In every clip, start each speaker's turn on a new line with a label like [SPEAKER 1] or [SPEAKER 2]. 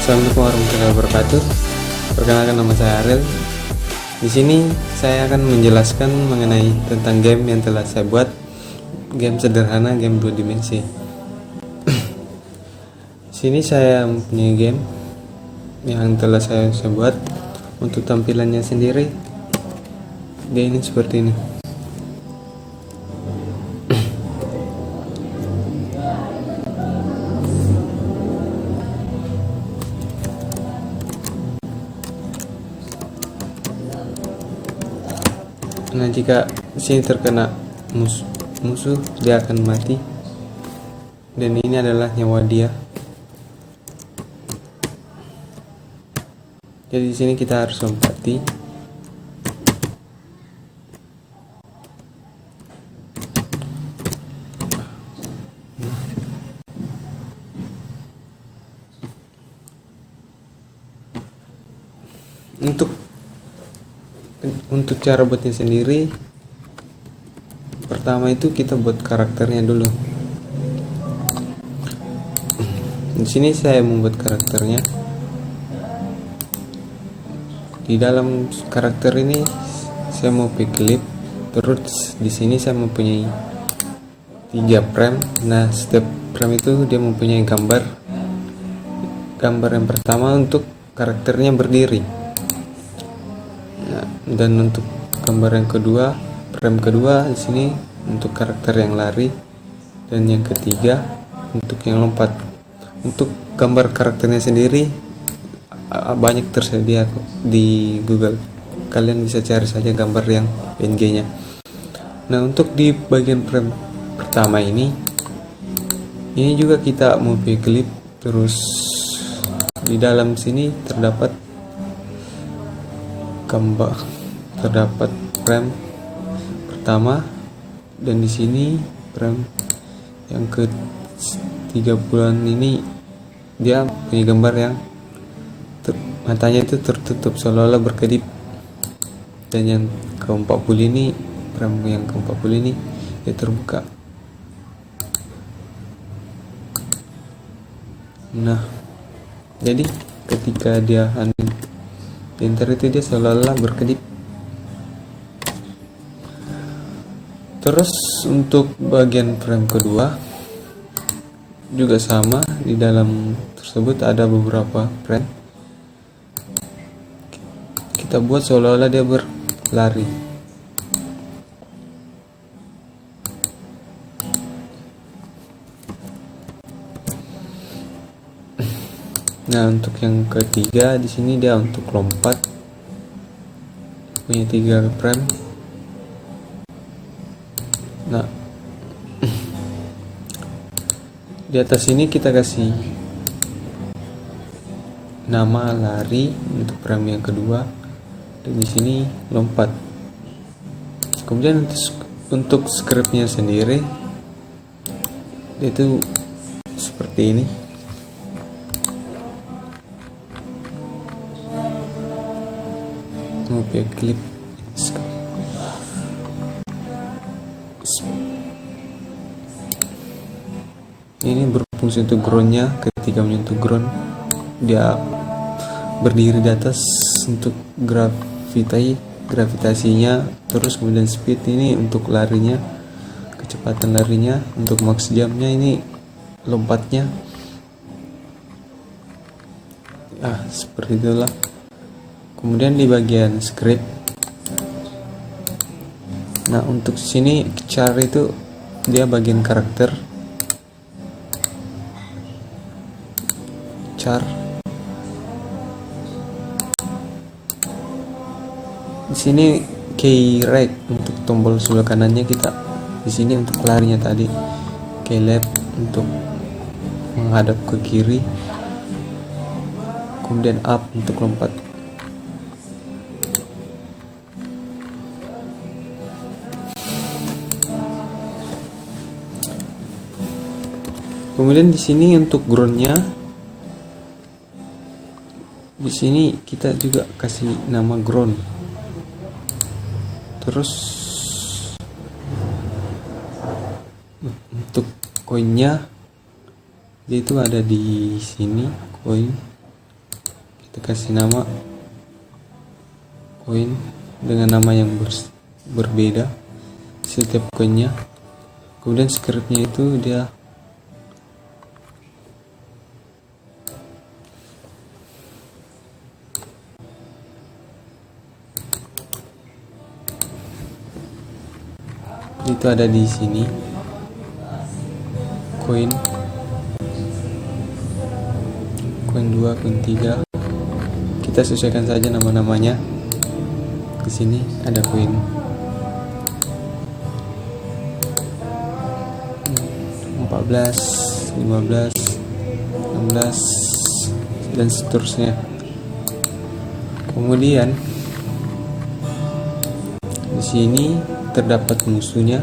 [SPEAKER 1] Assalamualaikum warahmatullahi wabarakatuh. Perkenalkan, nama saya Ariel. Di sini saya akan menjelaskan mengenai tentang game yang telah saya buat. Game sederhana, game 2 dimensi. Sini saya mempunyai game yang telah saya buat. Untuk tampilannya sendiri, dia ini seperti ini. Nah, jika sini terkena musuh, dia akan mati. Dan ini adalah nyawa dia. Jadi di sini kita harus lompati. Untuk cara buatnya sendiri, pertama itu kita buat karakternya dulu. Di sini saya membuat karakternya. Di dalam karakter ini saya mau pakai klip. Terus di sini saya mempunyai 3 frame. Nah, setiap frame itu dia mempunyai gambar. Gambar yang pertama untuk karakternya berdiri. Dan untuk gambar yang kedua, frame kedua di sini untuk karakter yang lari, dan yang ketiga untuk yang lompat. Untuk gambar karakternya sendiri banyak tersedia di Google. Kalian bisa cari saja gambar yang PNG-nya. Nah, untuk di bagian frame pertama ini juga kita mau klip. Terus di dalam sini terdapat gambar, terdapat frame pertama, dan di sini frame yang ke 30-an ini dia punya gambar yang matanya itu tertutup seolah-olah berkedip, dan yang ke 40 ini, frame yang ke 40 ini dia terbuka. Nah, jadi ketika dia enter itu dia seolah-olah berkedip. Terus untuk bagian frame kedua juga sama, di dalam tersebut ada beberapa frame. Kita buat seolah-olah dia berlari. Nah, untuk yang ketiga di sini dia untuk lompat, punya 3 frame. Nah, di atas ini kita kasih nama lari untuk frame yang kedua, dan di sini lompat. Kemudian untuk scriptnya sendiri itu seperti ini. Mau klip. Ini berfungsi untuk groundnya. Ketika menyentuh ground, dia berdiri di atas untuk gravitasinya. Terus kemudian speed ini untuk larinya, kecepatan larinya. Untuk max jamnya ini lompatnya. Seperti itulah. Kemudian di bagian script, nah untuk sini char itu dia bagian karakter. Di sini key right untuk tombol sebelah kanannya kita. Di sini untuk larinya tadi, key left untuk menghadap ke kiri. Kemudian up untuk lompat. Kemudian di sini untuk groundnya, di sini kita juga kasih nama ground. Terus untuk koinnya dia itu ada di sini, koin kita kasih nama koin dengan nama yang berbeda setiap koinnya. Kemudian scriptnya itu dia itu ada di sini, koin 2, koin 3. Kita sesuaikan saja nama-namanya. Di sini ada koin 14, 15, 16 dan seterusnya. Kemudian di sini terdapat musuhnya.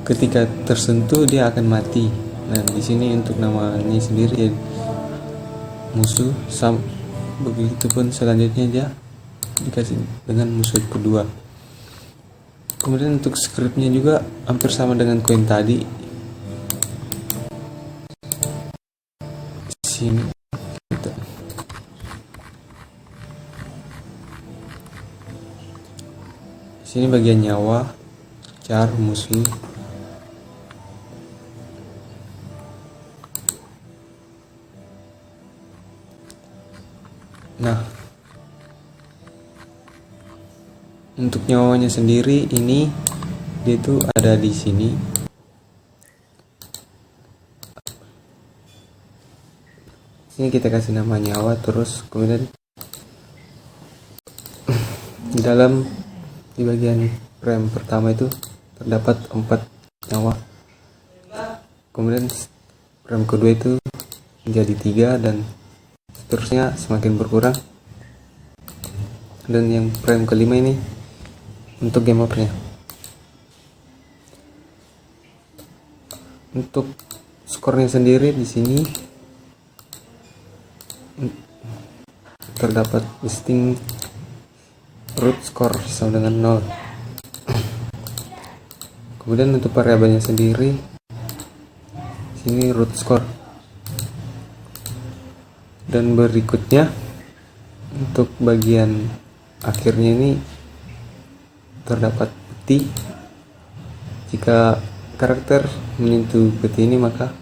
[SPEAKER 1] Ketika tersentuh dia akan mati. Nah, di sini untuk namanya sendiri musuh. Begitupun selanjutnya dia dikasih dengan musuh kedua. Kemudian untuk scriptnya juga hampir sama dengan koin tadi. Sini sini bagian nyawa, char, musuh. Nah, untuk nyawanya sendiri ini dia tuh ada di sini. Sini kita kasih nama nyawa, terus kemudian di bagian frame pertama itu terdapat 4 nyawa. Kemudian frame kedua itu menjadi 3 dan seterusnya semakin berkurang. Dan yang frame kelima ini untuk game overnya. Untuk skornya sendiri di sini terdapat listing root score sama dengan 0. Kemudian untuk variabelnya sendiri sini root score. Dan berikutnya untuk bagian akhirnya ini terdapat peti. Jika karakter menyentuh peti ini maka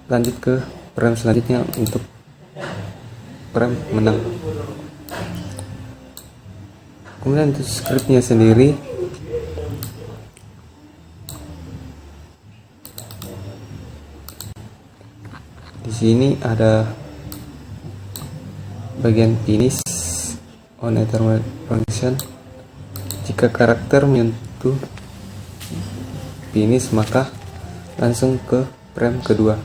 [SPEAKER 1] lanjut ke frame selanjutnya untuk frame menang. Kemudian untuk scriptnya sendiri di sini ada bagian finish on eternal function. Jika karakter menyentuh finish maka langsung ke frame kedua.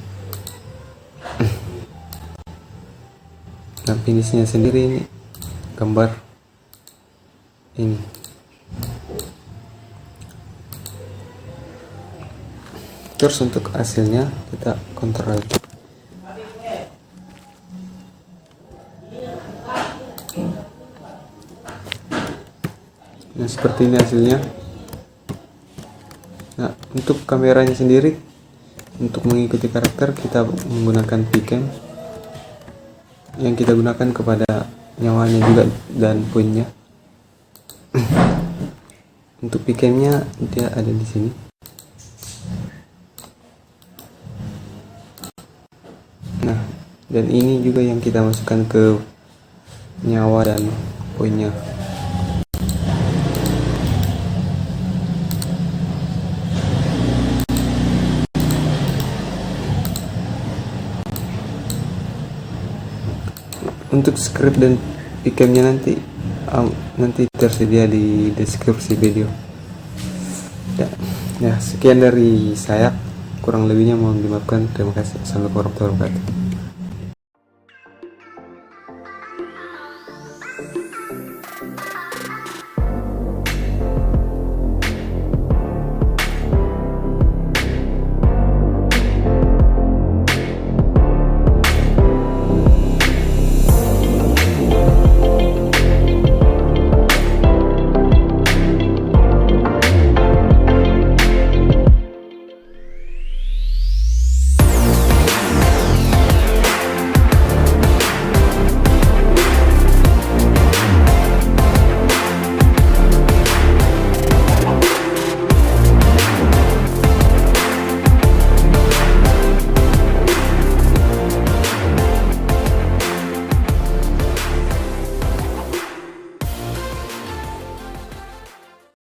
[SPEAKER 1] Nah, finishnya sendiri ini gambar ini. Terus untuk hasilnya kita kontrol. Nah, seperti ini hasilnya. Nah, untuk kameranya sendiri, untuk mengikuti karakter kita menggunakan Pcam yang kita gunakan kepada nyawanya juga dan poinnya. Untuk Pcamnya dia ada di sini. Nah, dan ini juga yang kita masukkan ke nyawa dan poinnya. Untuk script dan Pcamnya nanti tersedia di deskripsi video. Ya, sekian dari saya. Kurang lebihnya mohon dimaafkan. Terima kasih. Assalamualaikum warahmatullahi wabarakatuh.